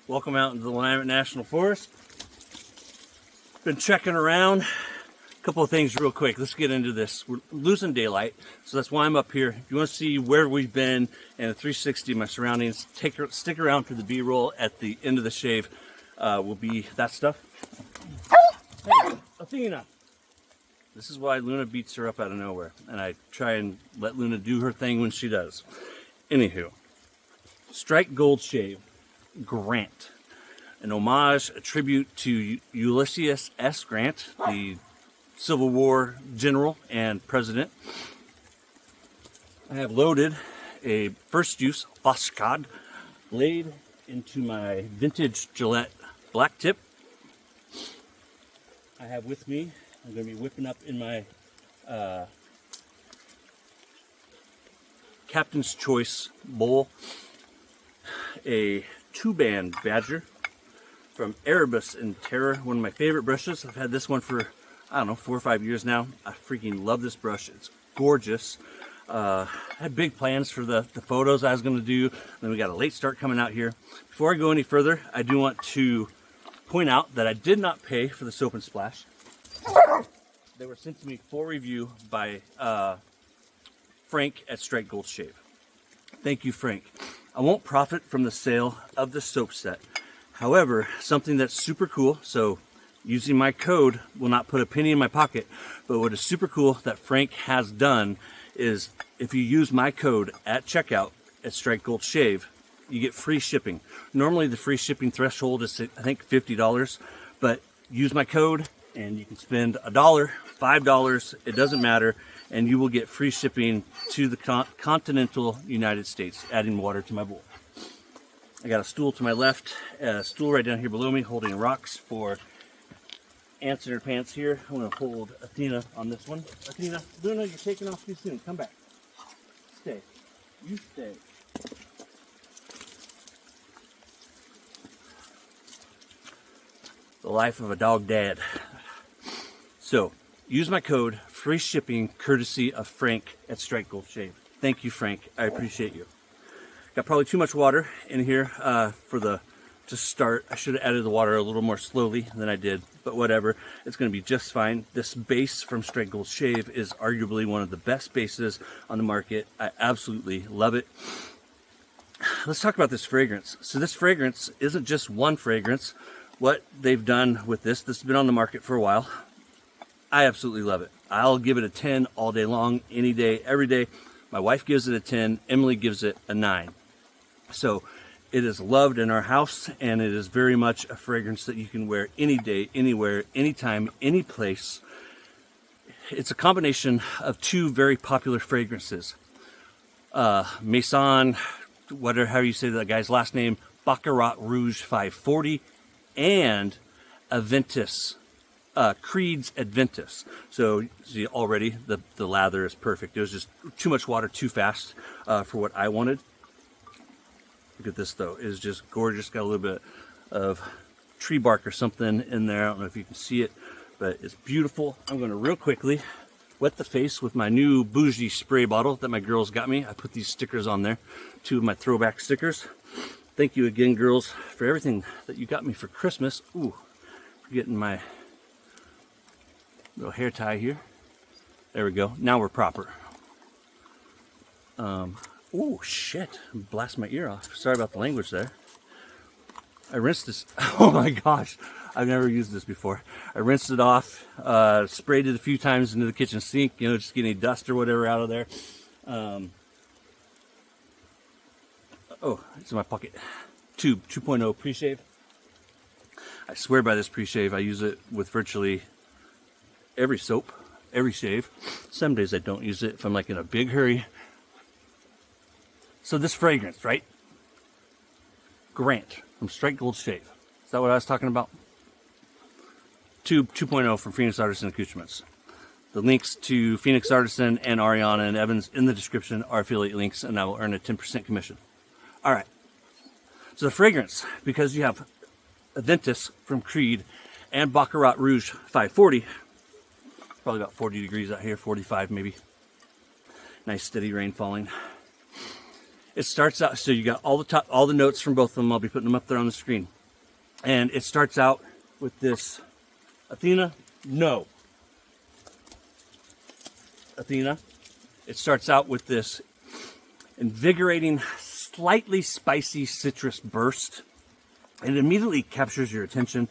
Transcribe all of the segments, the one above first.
Welcome out into the Willamette National Forest. Been checking around. A couple of things real quick. Let's get into this. We're losing daylight, so that's why I'm up here. If you want to see where we've been and a 360 of my surroundings, stick around for the B-roll at the end of the shave. Will be that stuff. Hey, Athena. This is why Luna beats her up out of nowhere, and I try and let Luna do her thing when she does. Anywho, Strike Gold Shave, Grant. An homage, a tribute to Ulysses S. Grant, the Civil War general and president. I have loaded a first use Foscad blade into my vintage Gillette black tip. I have with me, I'm going to be whipping up in my Captain's Choice bowl, a 2-band Badger from Erebus and Terror, one of my favorite brushes. I've had this one for, I don't know, 4 or 5 years now. I freaking love this brush. It's gorgeous. I had big plans for the photos I was going to do. Then we got a late start coming out here. Before I go any further, I do want to point out that I did not pay for the soap and splash. They were sent to me for review by Frank at Strike Gold Shave. Thank you, Frank. I won't profit from the sale of the soap set. However, something that's super cool, so using my code will not put a penny in my pocket, but what is super cool that Frank has done is if you use my code at checkout at Strike Gold Shave, you get free shipping. Normally the free shipping threshold is, I think, $50, but use my code and you can spend $1, $5, it doesn't matter, and you will get free shipping to the continental United States, adding water to my bowl. I got a stool to my left, a stool right down here below me holding rocks for ants in her pants here. I'm going to hold Athena on this one. Athena, Luna, you're taking off too soon. Come back. Stay. You stay. The life of a dog dad. So, use my code, free shipping, courtesy of Frank at Strike Gold Shave. Thank you, Frank. I appreciate you. Got probably too much water in here to start. I should have added the water a little more slowly than I did, but whatever. It's going to be just fine. This base from Strike Gold Shave is arguably one of the best bases on the market. I absolutely love it. Let's talk about this fragrance. So this fragrance isn't just one fragrance. What they've done with this has been on the market for a while. I absolutely love it. I'll give it a 10 all day long, any day, every day. My wife gives it a 10. Emily gives it a 9. So it is loved in our house, and it is very much a fragrance that you can wear any day, anywhere, anytime, any place. It's a combination of two very popular fragrances. Maison, whatever, how you say that guy's last name, Baccarat Rouge 540, and Aventus. Creed's Adventus. So see, already the lather is perfect. It was just too much water too fast for what I wanted. Look at this though, it is just gorgeous. Got a little bit of tree bark or something in there. I don't know if you can see it, but it's beautiful. I'm going to real quickly wet the face with my new bougie spray bottle that my girls got me. I put these stickers on there, 2 of my throwback stickers. Thank you again, girls, for everything that you got me for Christmas. Ooh, forgetting my little hair tie here. There we go. Now we're proper. Oh shit! Blast my ear off. Sorry about the language there. I rinsed this. Oh my gosh! I've never used this before. I rinsed it off. Sprayed it a few times into the kitchen sink. You know, just get any dust or whatever out of there. Oh, it's in my pocket. Tube 2.0 pre-shave. I swear by this pre-shave. I use it with virtually every soap, every shave. Some days I don't use it if I'm like in a big hurry. So this fragrance, right? Grant from Strike Gold Shave. Is that what I was talking about? Tube 2.0 from Phoenix Artisan Accoutrements. The links to Phoenix Artisan and Ariana and Evans in the description are affiliate links, and I will earn a 10% commission. All right. So the fragrance, because you have Aventus from Creed and Baccarat Rouge 540, probably about 40 degrees out here, 45 maybe. Nice steady rain falling. It starts out, so you got all the notes from both of them. I'll be putting them up there on the screen. And it starts out with this, Athena, no. Athena. It starts out with this invigorating, slightly spicy citrus burst. And it immediately captures your attention.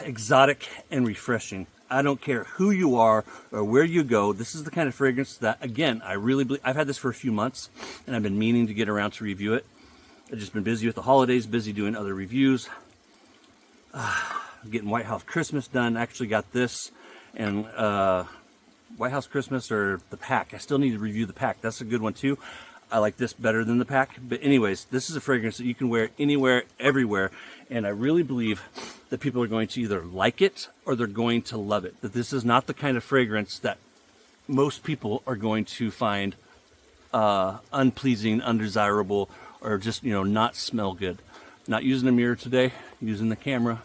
Exotic and refreshing. I don't care who you are or where you go. This is the kind of fragrance that, again, I really believe. I've had this for a few months, and I've been meaning to get around to review it. I've just been busy with the holidays, busy doing other reviews. Getting White House Christmas done. Actually got this and White House Christmas or the pack. I still need to review the pack. That's a good one too. I like this better than the pack. But anyways, this is a fragrance that you can wear anywhere, everywhere. And I really believe that people are going to either like it or they're going to love it. That this is not the kind of fragrance that most people are going to find unpleasing, undesirable, or just, not smell good. Not using a mirror today, using the camera.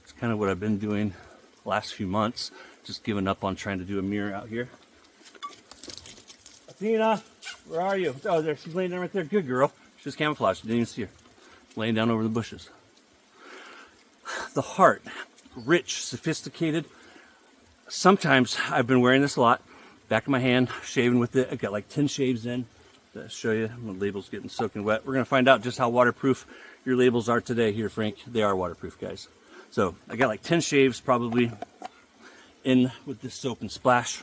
It's kind of what I've been doing the last few months. Just giving up on trying to do a mirror out here. Athena, where are you? Oh, there, she's laying down right there. Good girl. She's camouflaged. Didn't even see her. Laying down over the bushes. The heart, rich, sophisticated. Sometimes I've been wearing this a lot. Back of my hand, shaving with it. I got like 10 shaves in. To show you, the label's getting soaking wet. We're going to find out just how waterproof your labels are today here, Frank. They are waterproof, guys. So I got like 10 shaves probably in with this soap and splash.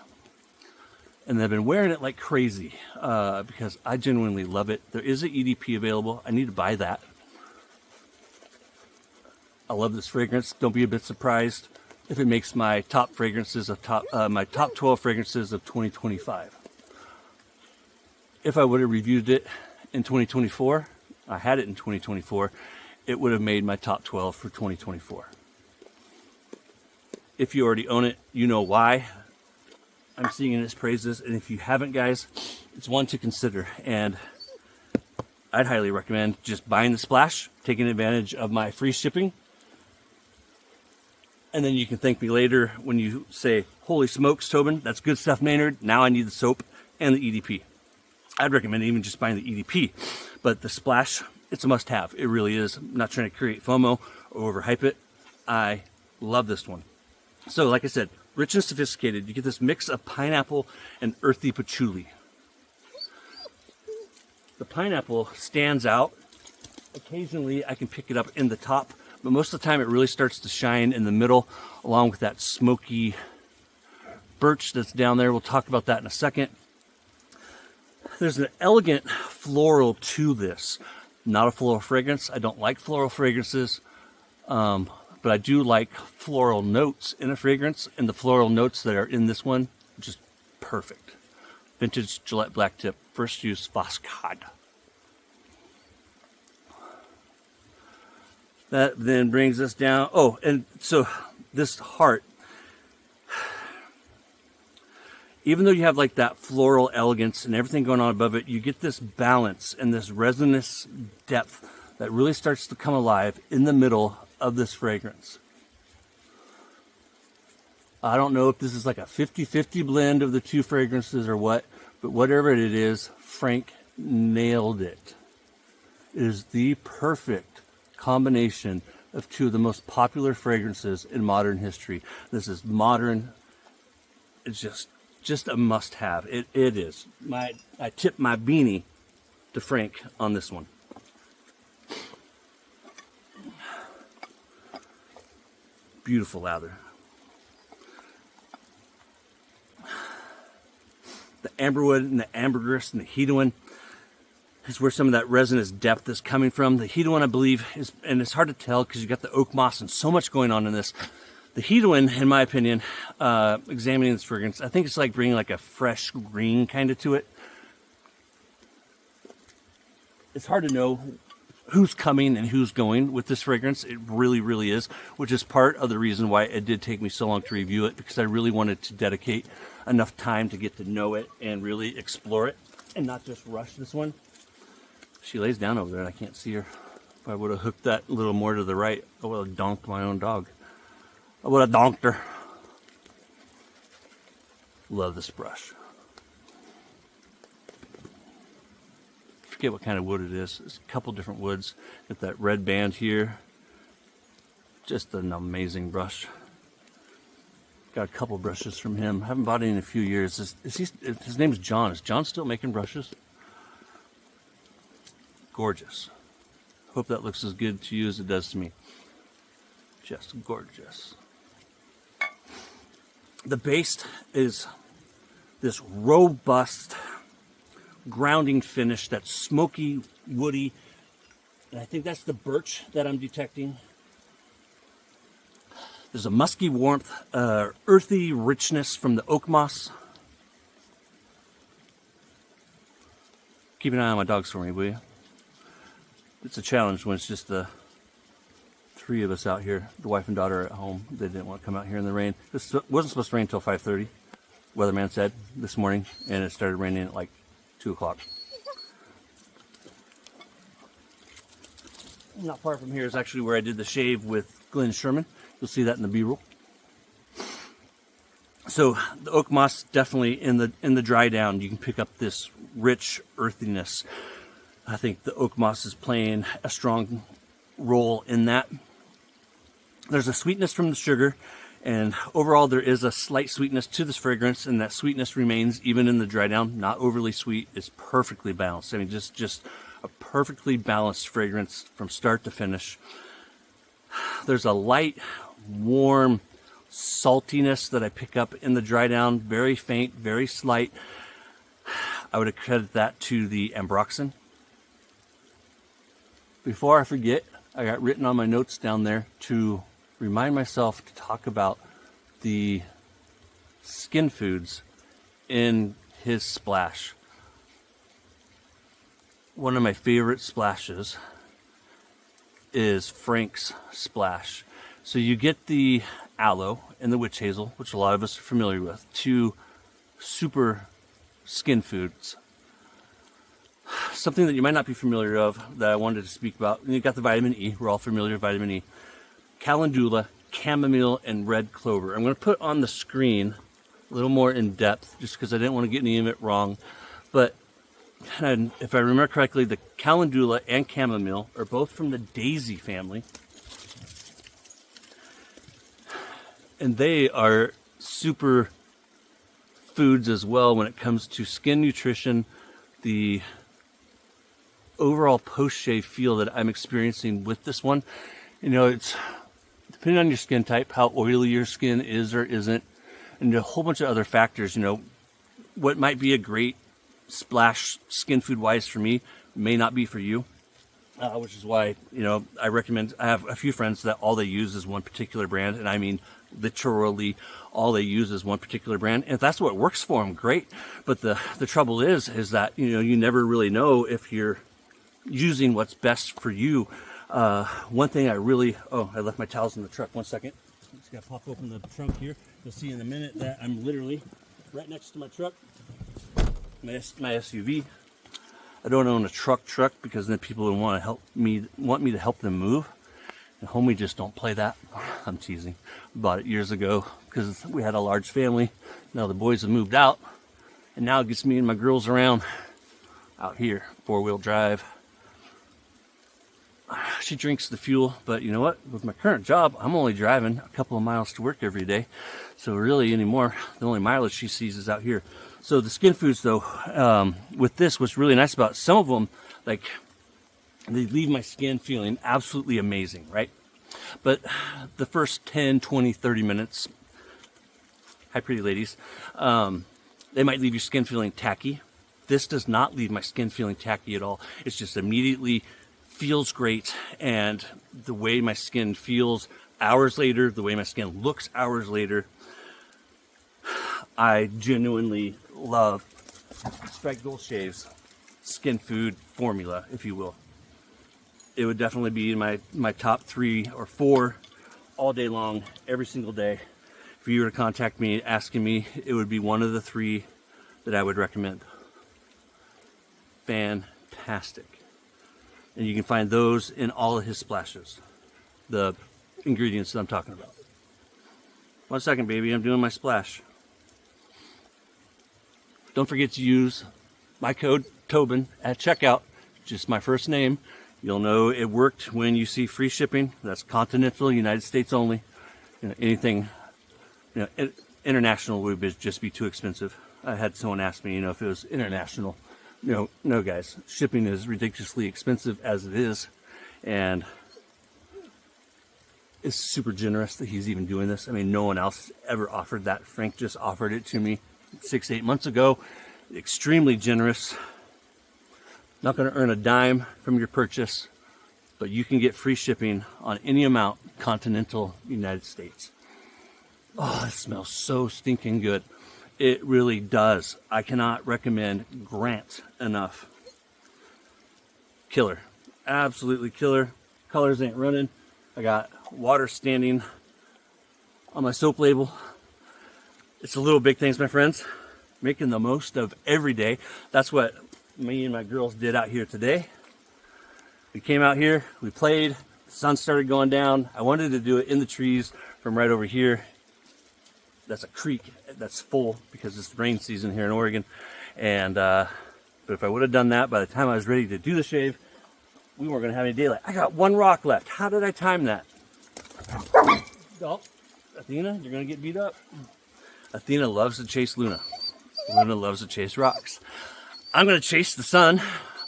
And I've been wearing it like crazy because I genuinely love it. There is an EDP available. I need to buy that. I love this fragrance. Don't be a bit surprised if it makes my top fragrances of my top 12 fragrances of 2025. If I would have reviewed it in 2024, I had it in 2024, it would have made my top 12 for 2024. If you already own it, you know why I'm singing its praises. And if you haven't, guys, it's one to consider. And I'd highly recommend just buying the splash, taking advantage of my free shipping. And then you can thank me later when you say, holy smokes, Tobin, that's good stuff, Maynard. Now I need the soap and the EDP. I'd recommend even just buying the EDP. But the splash, it's a must-have. It really is. I'm not trying to create FOMO or overhype it. I love this one. So, like I said, rich and sophisticated. You get this mix of pineapple and earthy patchouli. The pineapple stands out. Occasionally, I can pick it up in the top. But most of the time, it really starts to shine in the middle, along with that smoky birch that's down there. We'll talk about that in a second. There's an elegant floral to this. Not a floral fragrance. I don't like floral fragrances, but I do like floral notes in a fragrance. And the floral notes that are in this one, just perfect. Vintage Gillette Black Tip, first use Foscade. That then brings us down. Oh, and so this heart, even though you have like that floral elegance and everything going on above it, you get this balance and this resonance depth that really starts to come alive in the middle of this fragrance. I don't know if this is like a 50-50 blend of the two fragrances or what, but whatever it is, Frank nailed it. It is the perfect combination of two of the most popular fragrances in modern history. This is modern. It's just a must-have. It is. I tip my beanie to Frank on this one. Beautiful lather. The amberwood and the ambergris and the hedoine is where some of that resonance depth is coming from. The hedoine, I believe, is, and it's hard to tell because you got the oak moss and so much going on in this. The hedoine, in my opinion, examining this fragrance, I think it's like bringing like a fresh green kind of to it. It's hard to know who's coming and who's going with this fragrance. It really, really is, which is part of the reason why it did take me so long to review it, because I really wanted to dedicate enough time to get to know it and really explore it and not just rush this one. She lays down over there and I can't see her. If I would have hooked that a little more to the right, I would have donked my own dog. I would have donked her. Love this brush. forget what kind of wood it is. It's a couple different woods. Got that red band here. Just an amazing brush. Got a couple brushes from him. Haven't bought any in a few years. His name's John. Is John still making brushes? Gorgeous. Hope that looks as good to you as it does to me. Just gorgeous. The base is this robust grounding finish that's smoky, woody, and I think that's the birch that I'm detecting. There's a musky warmth, earthy richness from the oak moss. Keep an eye on my dogs for me, will you? It's a challenge when it's just the three of us out here. The wife and daughter are at home. They didn't want to come out here in the rain. This wasn't supposed to rain until 5:30, weatherman said this morning, and it started raining at like 2 o'clock. Not far from here is actually where I did the shave with Glenn Sherman. You'll see that in the B-roll. So the oak moss definitely in the dry down, you can pick up this rich earthiness. I think the oak moss is playing a strong role in that. There's a sweetness from the sugar, and overall there is a slight sweetness to this fragrance, and that sweetness remains even in the dry down. Not overly sweet. It's perfectly balanced. I mean, just a perfectly balanced fragrance from start to finish. There's a light, warm saltiness that I pick up in the dry down, very faint, very slight. I would accredit that to the ambroxan. Before I forget, I got written on my notes down there to remind myself to talk about the skin foods in his splash. One of my favorite splashes is Frank's splash. So you get the aloe and the witch hazel, which a lot of us are familiar with, two super skin foods. Something that you might not be familiar of that I wanted to speak about. And you got the vitamin E. We're all familiar with vitamin E. Calendula, chamomile, and red clover. I'm going to put on the screen a little more in depth just because I didn't want to get any of it wrong. But if I remember correctly, the calendula and chamomile are both from the daisy family. And they are super foods as well when it comes to skin nutrition, the overall post-shave feel that I'm experiencing with this one. You know, it's depending on your skin type, how oily your skin is or isn't, and a whole bunch of other factors. You know, what might be a great splash skin food wise for me may not be for you, which is why, you know, I recommend. I have a few friends that all they use is one particular brand, and I mean literally all they use is one particular brand. And if that's what works for them, great. But the trouble is that, you know, you never really know if you're using what's best for you. One thing I left my towels in the truck. 1 second. Just gotta pop open the trunk here. You'll see in a minute that I'm literally right next to my truck, my SUV. I don't own a truck because then people would want me to help them move. And homie just don't play that. I'm teasing. Bought it years ago because we had a large family. Now the boys have moved out, and now it gets me and my girls around out here, 4-wheel drive. She drinks the fuel, but you know what? With my current job, I'm only driving a couple of miles to work every day. So really anymore, the only mileage she sees is out here. So the skin foods though, with this, what's really nice about some of them, like they leave my skin feeling absolutely amazing, right? But the first 10, 20, 30 minutes, hi pretty ladies, they might leave your skin feeling tacky. This does not leave my skin feeling tacky at all. It's just immediately feels great, and the way my skin feels hours later, the way my skin looks hours later, I genuinely love Strike Gold Shave's skin food formula, if you will. It would definitely be in my top 3 or 4 all day long, every single day. If you were to contact me asking me, it would be one of the 3 that I would recommend. Fantastic. And you can find those in all of his splashes, the ingredients that I'm talking about. 1 second, baby, I'm doing my splash. Don't forget to use my code Tobin at checkout. just my first name. You'll know it worked when you see free shipping. That's continental, United States only. Anything international would just be too expensive. I had someone ask me, if it was international. No, guys. Shipping is ridiculously expensive as it is, and it's super generous that he's even doing this. I mean, no one else ever offered that. Frank just offered it to me 6-8 months ago. Extremely generous. Not going to earn a dime from your purchase, but you can get free shipping on any amount, continental United States. Oh, it smells so stinking good. It really does. I cannot recommend Grant enough. Killer. Absolutely killer. Colors ain't running. I got water standing on my soap label. It's the little big things, my friends. Making the most of every day. That's what me and my girls did out here today. We came out here, we played, the sun started going down. I wanted to do it in the trees from right over here. That's a creek that's full because it's rain season here in Oregon. And but if I would have done that by the time I was ready to do the shave, we weren't gonna have any daylight. I got one rock left. How did I time that? Oh, Athena, you're gonna get beat up. Athena loves to chase Luna. Luna loves to chase rocks. I'm going to chase the sun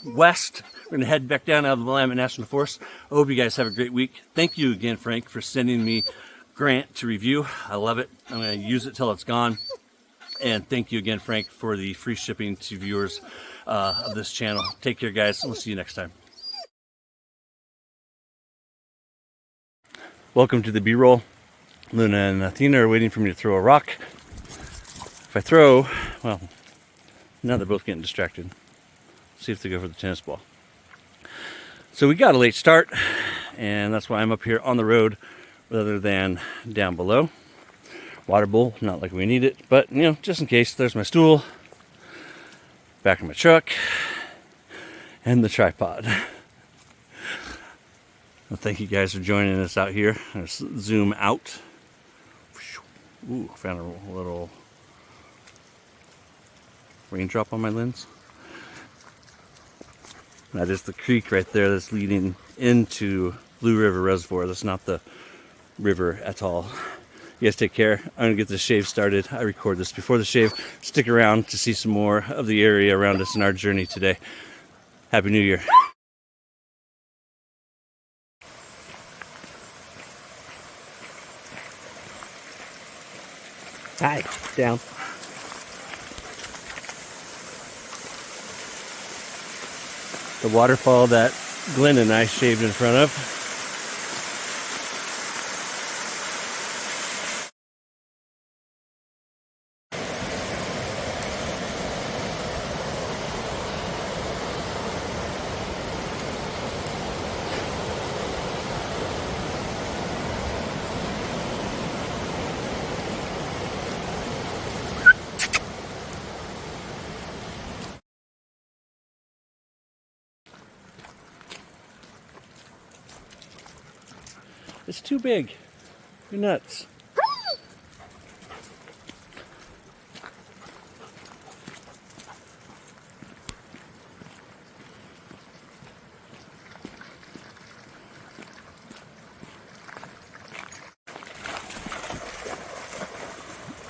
west. We're going to head back down out of the Willamette National Forest. I hope you guys have a great week. Thank you again, Frank, for sending me Grant to review. I love it. I'm going to use it till it's gone. And thank you again, Frank, for the free shipping to viewers of this channel. Take care, guys. We'll see you next time. Welcome to the B-roll. Luna and Athena are waiting for me to throw a rock. If I throw, well, now they're both getting distracted. See if they go for the tennis ball. So we got a late start, and that's why I'm up here on the road rather than down below. Water bowl, not like we need it, but just in case. There's my stool, back of my truck, and the tripod. Well, thank you guys for joining us out here. Let's zoom out. Ooh, found a little raindrop on my lens. That is the creek right there that's leading into Blue River Reservoir. That's not the river at all. You guys take care. I'm gonna get this shave started. I record this before the shave. Stick around to see some more of the area around us in our journey today. Happy New Year. Hi, down. The waterfall that Glenn and I shaved in front of. It's too big. You're nuts.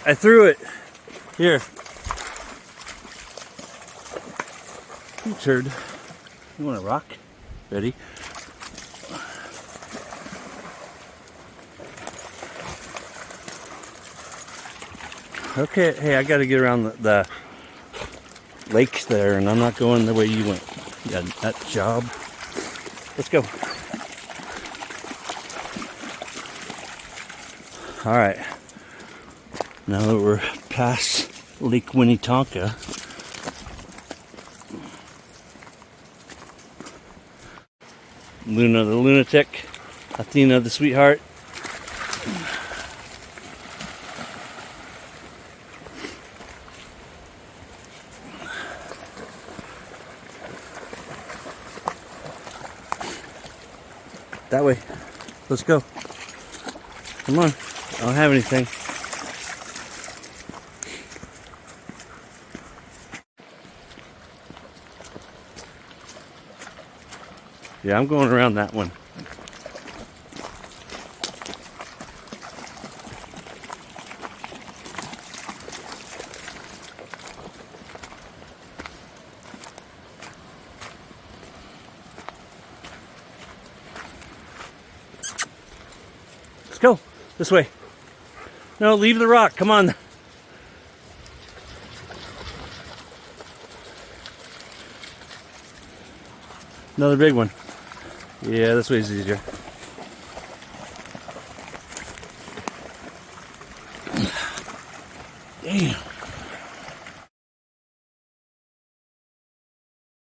I threw it. Here. You turd. You want a rock? Ready? Okay, hey, I gotta get around the lakes there, and I'm not going the way you went. You got that job. Let's go. All right. Now that we're past Lake Winnetonka, Luna the lunatic, Athena the sweetheart. That way. Let's go. Come on. I don't have anything. Yeah, I'm going around that one. Let's go this way. No, leave the rock. Come on. Another big one. Yeah, this way's easier. Damn.